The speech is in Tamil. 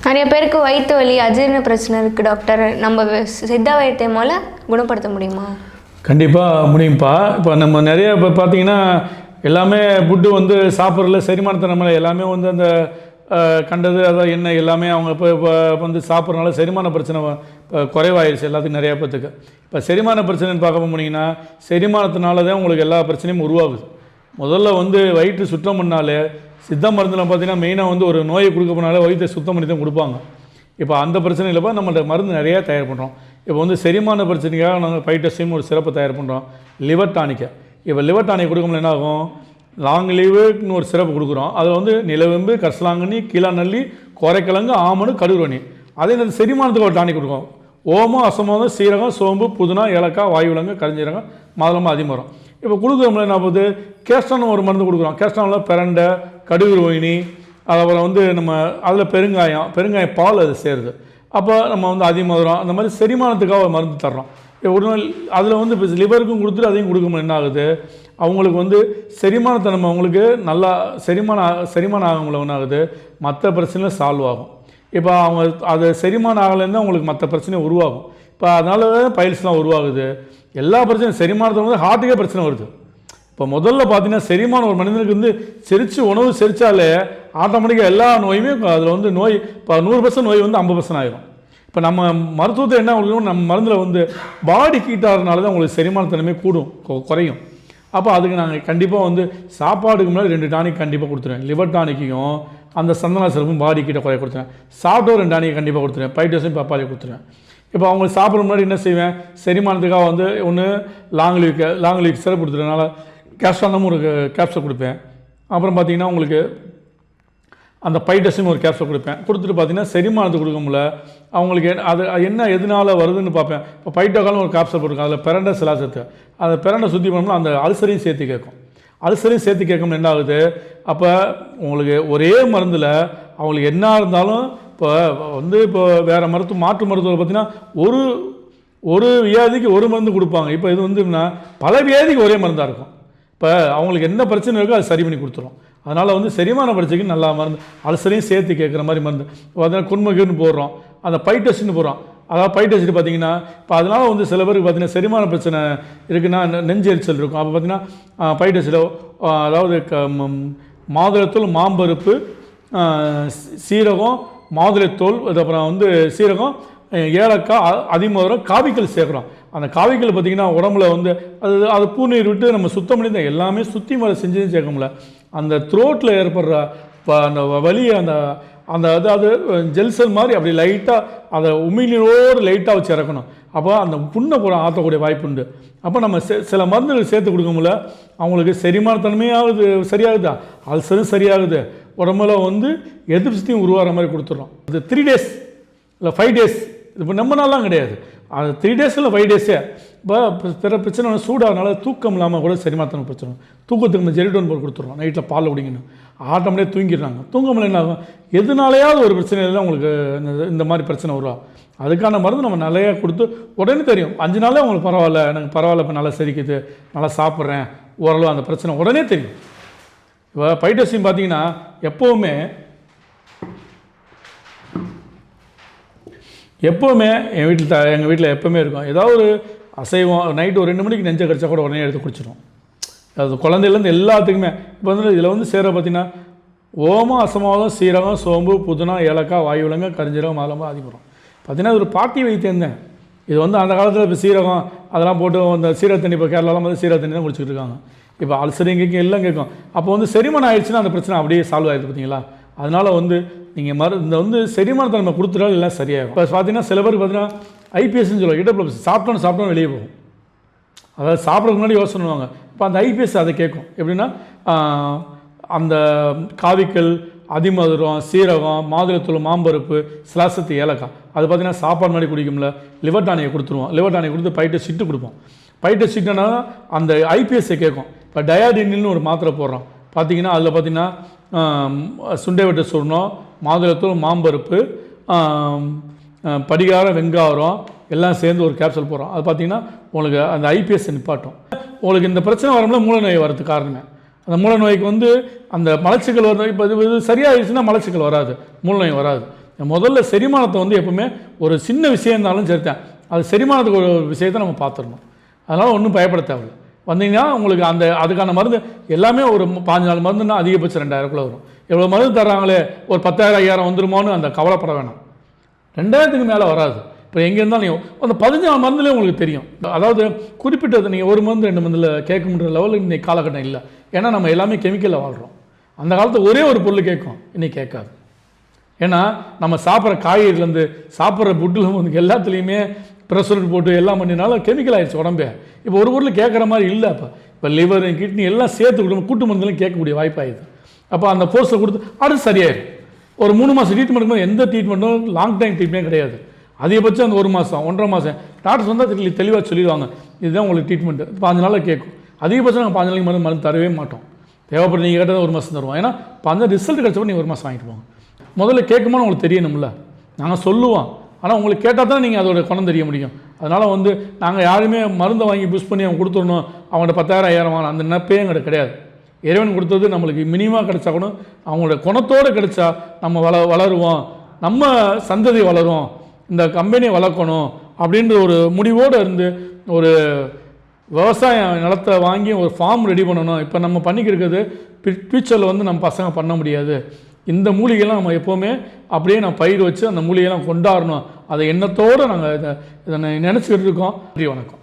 நிறைய பேருக்கு வயிற்று வலி அஜீரண பிரச்சனை இருக்குது டாக்டர். நம்ம சித்த வைத்தியம் மூலம் குணப்படுத்த முடியுமா? கண்டிப்பாக முடியும்ப்பா. இப்போ நம்ம நிறைய இப்போ பார்த்தீங்கன்னா எல்லாமே ஃபுட்டு வந்து சாப்பிட்றதுல செரிமானத்தை நம்மளை எல்லாமே வந்து அந்த கண்டது அதான் எண்ணெய் எல்லாமே அவங்க இப்போ வந்து சாப்பிட்றதுனால செரிமான பிரச்சனை குறைவாயிருச்சு எல்லாத்துக்கும் நிறையா பேத்துக்கு. இப்போ செரிமான பிரச்சனைன்னு பார்க்க போனீங்கன்னா செரிமானத்தினால தான் உங்களுக்கு எல்லா பிரச்சனையும் உருவாகுது. முதல்ல வந்து வயிற்று சுத்தம் பண்ணாலே சித்த மருந்தில் பார்த்தீங்கன்னா மெயினாக வந்து ஒரு நோயை கொடுக்க போனாலே வயிற்றை சுத்தம் பண்ணி தான் கொடுப்பாங்க. இப்போ அந்த பிரச்சனை இல்லைப்பா, நம்மள்ட்ட மருந்து நிறையா தயார் பண்ணுறோம். இப்போ வந்து செரிமான பிரச்சனைக்காக நாங்கள் பைட்டஸையும் ஒரு சிறப்பு தயார் பண்ணுறோம், லிவர் டானிக்கை. இப்போ லிவர் டானிக் கொடுக்கும்போது என்ன ஆகும், லாங் லீவுன்னு ஒரு சிறப்பு கொடுக்குறோம். அதில் வந்து நிலவேம்பு, கரிசலாங்கண்ணி, கீழாநல்லி, கோரைக்கிழங்கு, ஆமணு, கடுகுரணி. அதே நேரத்தில் செரிமானத்துக்கு ஒரு டானிக் கொடுக்கும். ஓமம், அசமோதம், சீரகம், சோம்பு, புதினா, ஏலக்காய், வாயுவிலங்கு, கரிஞ்சீரகம், மாதுளம்பழம், அதிமரம். இப்போ கொடுக்குறோம்ல என்ன போகுது, கேஸ்டான ஒரு மருந்து கொடுக்குறோம். கேஸ்டானில் பிரண்டை, கடுகு ரோயினி, அப்புறம் வந்து நம்ம அதில் பெருங்காயம் பால் அது சேருது. அப்போ நம்ம வந்து அதிமதுரம் அந்த மாதிரி செரிமானத்துக்காக ஒரு மருந்து தர்றோம். ஒரு நாள் அதில் வந்து இப்போ லிவருக்கும் கொடுத்துட்டு அதையும் கொடுக்கும்போது என்ன ஆகுது, அவங்களுக்கு வந்து செரிமானத்தை நம்ம அவங்களுக்கு நல்லா செரிமானம் ஆகும்போது என்ன ஆகுது, மற்ற பிரச்சனையும் சால்வ் ஆகும். இப்போ அவங்க அது செரிமானம் ஆகலைன்னா அவங்களுக்கு மற்ற பிரச்சனையும் உருவாகும். இப்போ அதனால பைல்ஸ்லாம் உருவாகுது. எல்லா பிரச்சனையும் செரிமானத்தை வந்து ஹார்ட்டுக்கே பிரச்சனை வருது. இப்போ முதல்ல பார்த்தீங்கன்னா செரிமானம் ஒரு மனிதனுக்கு வந்து உணவு செரித்தாலே ஆட்டோமேட்டிக்காக எல்லா நோயுமே அதில் வந்து நோய் இப்போ 100% நோய் வந்து 50% ஆயிரும். இப்போ நம்ம மருத்துவத்தை என்ன கொடுக்கணும், நம்ம மருந்தில் வந்து பாடி ஹீட் ஆகிறதுனால தான் உங்களுக்கு செரிமானத்தன்மை கூடும் குறையும். அப்போ அதுக்கு நாங்கள் கண்டிப்பாக வந்து சாப்பாடுக்கு முன்னாடி 2 டானிக் கண்டிப்பாக கொடுத்துருவேன். லிவர் டானிக்கையும் அந்த சந்தனா சிறப்பும் பாடி ஹீட்டை குறைய கொடுத்துருவேன். சாப்பிட்டு 2 டானிக் கண்டிப்பாக கொடுத்துருவேன். பைட்டஸையும் பப்பாளியை கொடுத்துருவேன். இப்போ அவங்க சாப்பிட்ற முன்னாடி என்ன செய்வேன், செரிமானத்துக்காக வந்து ஒன்று லாங் லீவ் சிறப்பு கொடுத்துருனால கேப்சூலும் ஒரு கேப்சூல் கொடுப்பேன். அப்புறம் பார்த்திங்கன்னா உங்களுக்கு அந்த பைட்டஸும் ஒரு கேப்சூல் கொடுப்பேன். கொடுத்துட்டு பார்த்திங்கன்னா செரிமானத்துக்கு கொடுக்க முடியல அவங்களுக்கு அது என்ன எதனால் வருதுன்னு பார்ப்பேன். இப்போ பைட்டோக்காலும் ஒரு கேப்சூல் போட்டிருக்கேன். அதில் பிரண்டை சிலாசத்து அந்த பிரண்டை சுற்றி பண்ணோம்னா அந்த அல்சரையும் சேர்த்து கேட்கும். அல்சரையும் சேர்த்து கேட்கணும் என்ன ஆகுது, அப்போ உங்களுக்கு ஒரே மருந்தில் அவங்களுக்கு என்ன இருந்தாலும் இப்போ வந்து இப்போ வேறு மாற்று மருத்துவத்தில் பார்த்திங்கன்னா ஒரு வியாதிக்கு ஒரு மருந்து கொடுப்பாங்க. இப்போ இது வந்து பல வியாதிக்கு ஒரே மருந்தாக இருக்கும். இப்போ அவங்களுக்கு என்ன பிரச்சனை இருக்கோ அது சரி பண்ணி கொடுத்துரும். அதனால் வந்து செரிமான பிரச்சனைக்கு நல்லா மருந்து அல்சரையும் சேர்த்து கேட்குற மாதிரி மருந்து பார்த்தீங்கன்னா குன்மகிர்னு போடுறோம், அந்த பைட்டஸ்ன்னு போடுறோம். அதாவது பைட்டஸ்ட்டு பார்த்திங்கன்னா இப்போ அதனால் வந்து சில பேருக்கு பார்த்திங்கன்னா செரிமான பிரச்சனை இருக்குன்னா நெஞ்சு எரிச்சல் இருக்கும். அப்போ பார்த்திங்கன்னா பைட்டஸில் அதாவது மாதுளத்தூள், மாம்பருப்பு, சீரகம், மாதுளத்தூள், அதுக்கப்புறம் வந்து சீரகம், ஏலக்காய், அதிமதுரம், காவிக்கல் சேர்க்குறோம். அந்த காவிக்கல் பார்த்திங்கன்னா உடம்புல வந்து அது பூநீர் விட்டு நம்ம சுத்தம் பண்ணி தான் எல்லாமே சுற்றி மேலே செஞ்சு சேர்க்க முடியல. அந்த த்ரோட்டில் ஏற்படுற அந்த வலியை அந்த அதாவது ஜெல்சல் மாதிரி அப்படி லைட்டாக அதை உமிழ்நீரோடு லைட்டாக வச்சு இறக்கணும். அப்போ அந்த புண்ணை கூட ஆற்றக்கூடிய வாய்ப்பு உண்டு. அப்போ நம்ம சில மருந்துகள் சேர்த்து கொடுக்க முடியல, அவங்களுக்கு செரிமானத்தன்மையாகுது, சரியாகுதா, அல்சரும் சரியாகுது, உடம்புல வந்து எதிர்ப்பு சக்தியும் உருவாகிற மாதிரி கொடுத்துட்றோம். அது 3 days இல்லை 5 days, இப்போ நம்ம நாள்லாம் கிடையாது, அது 3 days இல்லை 5 days. இப்போ பிற பிரச்சனை சூடாகனால தூக்கம் இல்லாமல் கூட செரிமானத்தன்மை பிரச்சனை, தூக்கத்துக்கு நம்ம ஜெரிடோன் போட்டு கொடுத்துருவோம். நைட்டில் பால் குடிக்கணும், ஆட்டோமேட்டிக்காக தூங்கிடுறாங்க. தூங்கமில்லை என்ன ஆகும், எதுனாலையாவது ஒரு பிரச்சனையில் தான் உங்களுக்கு இந்த மாதிரி பிரச்சனை வரும். அதுக்கான மருந்து நம்ம நிறையா கொடுத்து உடனே தெரியும், 5 நாளே உங்களுக்கு பரவாயில்ல, எனக்கு பரவாயில்ல, இப்போ நல்லா செரிக்குது, நல்லா சாப்பிட்றேன், ஓரளவு அந்த பிரச்சனை உடனே தெரியும். இப்போ பைட்டஸையும் பார்த்தீங்கன்னா எப்போவுமே எங்கள் வீட்டில் எப்போவுமே இருக்கும். ஏதாவது ஒரு அசைவம் நைட்டு ஒரு 2 மணிக்கு நெஞ்சை கடிச்சா கூட உடனே எடுத்து குடிச்சிடும். அது குழந்தையிலேருந்து எல்லாத்துக்குமே. இப்போ வந்து இதில் வந்து சேர பார்த்திங்கன்னா ஓமம், அசமோதம், சீரகம், சோம்பு, புதினா, ஏலக்காய், வாயுவிலங்கு, கரிஞ்சீரகம், மாதுளம்பழம், அதிமரம். பார்த்திங்கன்னா ஒரு பாட்டி வைத்தியம் தான் இது. வந்து அந்த காலத்தில் இப்போ சீரகம் அதெல்லாம் போட்டு அந்த சீரக தண்ணி, இப்போ கேரளாலாம் வந்து சீரக தண்ணி தான் குடிச்சிட்டு இருக்காங்க. இப்போ அல்சரிங் கேட்கும் எல்லாம் கேட்கும். அப்போ வந்து செரிமானம் ஆயிடுச்சுன்னா அந்த பிரச்சனை அப்படியே சால்வ் ஆகிடுது பார்த்தீங்களா. அதனால் வந்து நீங்கள் இந்த வந்து செரிமானத்தை நம்ம கொடுத்துட்டாலும் எல்லாம் சரியாகும். இப்போ பார்த்தீங்கன்னா சில பேருக்கு பார்த்தீங்கன்னா ஐபிஎஸ்ன்னு சொல்லுவாங்க, இடப்பிளப்ஸ் சாப்பிட்டோன்னு வெளியே போகும். அதாவது சாப்பிட்றதுக்கு முன்னாடி யோசனை பண்ணுவாங்க. இப்போ அந்த ஐபிஎஸ் அதை கேட்கும். எப்படின்னா அந்த காவிக்கல், அதிமதுரம், சீரகம், மாதுளத்தூள், மாம்பருப்பு, சிலாசத்து, ஏலக்காய் அது பார்த்திங்கன்னா சாப்பாடு மாதிரி குடிக்கும்ல. லிவர் டானியை கொடுத்துருவோம். லிவர் டானியை கொடுத்து பைட்டஸ் சிட்டு கொடுப்போம். பைட்டஸ் சிட்டுனா அந்த ஐபிஎஸ்ஸை கேட்கும். இப்போ டயாடினில்னு ஒரு மாத்திரை போடுறோம். பார்த்திங்கன்னா அதில் பார்த்திங்கன்னா சுண்டை வெட்ட சூர்ணம், மாதுளத்தூள், மாம்பருப்பு, படிகார, வெங்காயம் எல்லாம் சேர்ந்து ஒரு கேப்சூல் போடுறோம். அது பார்த்திங்கன்னா உங்களுக்கு அந்த ஐபிஎஸ் நிப்பாட்டும். உங்களுக்கு இந்த பிரச்சனை வரும்போது மூல நோய் வரதுக்கு காரணமே அந்த மூல நோய்க்கு வந்து அந்த மலச்சிக்கல் வருது. இப்போ இது சரியாகிடுச்சுன்னா மலச்சிக்கல் வராது, மூல நோய் வராது. முதல்ல செரிமானத்தை வந்து எப்பவுமே ஒரு சின்ன விஷயம் இருந்தாலும் சரிதான், அது செரிமானத்துக்கு ஒரு விஷயத்தை நம்ம பார்த்துடணும். அதனால் ஒன்றும் பயப்பட தேவையில்லை. வந்தீங்கன்னா உங்களுக்கு அதுக்கான மருந்து எல்லாமே ஒரு 5 நாள் மருந்துன்னா அதிகபட்சம் 2000 வரும். எவ்வளோ மருந்து தர்றாங்களே ஒரு 10,000 5000 வந்துருமோன்னு அந்த கவலைப்பட வேணாம். 2000க்கு மேலே வராது. இப்போ எங்கே இருந்தாலும் நீங்கள் அந்த 15 நாள் மருந்துலேயே உங்களுக்கு தெரியும். அதாவது குறிப்பிட்டது நீங்கள் ஒரு மருந்து 2 மருந்தில் கேட்க முடிகிற லெவலில் இன்றைக்கி காலகட்டம் இல்லை. ஏன்னா நம்ம எல்லாமே கெமிக்கலில் வாழ்கிறோம். அந்த காலத்தில் ஒரே ஒரு பொருள் கேட்கும், இன்றைக்கி கேட்காது. ஏன்னா நம்ம சாப்பிட்ற காய்கறிலேருந்து சாப்பிட்ற புட்டில் வந்து எல்லாத்துலேயுமே ப்ரெஷர் போட்டு எல்லாம் பண்ணினாலும் கெமிக்கல் ஆகிடுச்சு உடம்பே. இப்போ ஒரு பொருள் கேட்குற மாதிரி இல்லை. இப்போ லிவர் கிட்னி எல்லாம் சேர்த்து கொடுக்கணும், கூட்டு மருந்துலையும் கேட்கக்கூடிய வாய்ப்பாகிடுது. அப்போ அந்த ஃபோர்ஸை கொடுத்து அடுத்து சரியாயிடும். ஒரு 3 மாதம் ட்ரீட்மெண்ட் போது எந்த ட்ரீட்மெண்ட்டும் லாங் டைம் ட்ரீட்மெண்ட் கிடையாது. அதிகபட்சம் அந்த 1 மாதம் 1.5 மாதம் டாக்டர்ஸ் வந்தால் தெளிவாக சொல்லிடுவாங்க, இதுதான் உங்களுக்கு ட்ரீட்மெண்ட்டு. 5 நாளில் கேட்கும். அதிகபட்சம் நாங்கள் 5 நாளைக்கு மருந்து தரவே மாட்டோம். தேவைப்பட்டு நீங்கள் கேட்டால் 1 மாதம் தருவோம். ஏன்னா 5 ரிசல்ட் கிடச்சப்போ நீங்கள் 1 மாதம் வாங்கிட்டு போங்க. முதல்ல கேட்கும்போது உங்களுக்கு தெரியணும்ல, நாங்கள் சொல்லுவோம். ஆனால் உங்களுக்கு கேட்டால் தான் நீங்கள் அதோட குணம் தெரிய முடியும். அதனால் வந்து நாங்கள் யாருமே மருந்தை வாங்கி புஷ் பண்ணி அவங்க கொடுத்துடணும், அவங்கள்ட்ட 10,000 5000 வாங்கணும், அந்த நினைப்பே எங்கிட்ட கிடையாது. இறைவன் கொடுத்தது நம்மளுக்கு மினிமம் கிடைச்சா கூட அவங்களோட குணத்தோடு கிடைச்சா நம்ம வளருவோம், நம்ம சந்ததி வளரும், இந்த கம்பெனியை வளர்க்கணும் அப்படின்ற ஒரு முடிவோடு இருந்து ஒரு விவசாய நிலத்தை வாங்கி ஒரு ஃபார்ம் ரெடி பண்ணணும். இப்போ நம்ம பண்ணிக்கிறது ஃபியூச்சரில் வந்து நம்ம பசங்க பண்ண முடியாது. இந்த மூலிகைலாம் நம்ம எப்போவுமே அப்படியே நம்ம பயிர் வச்சு அந்த மூலிகைலாம் கொண்டாடணும். அதை எண்ணத்தோடு நாங்கள் இதை நினச்சிக்கிட்டு இருக்கோம். நன்றி, வணக்கம்.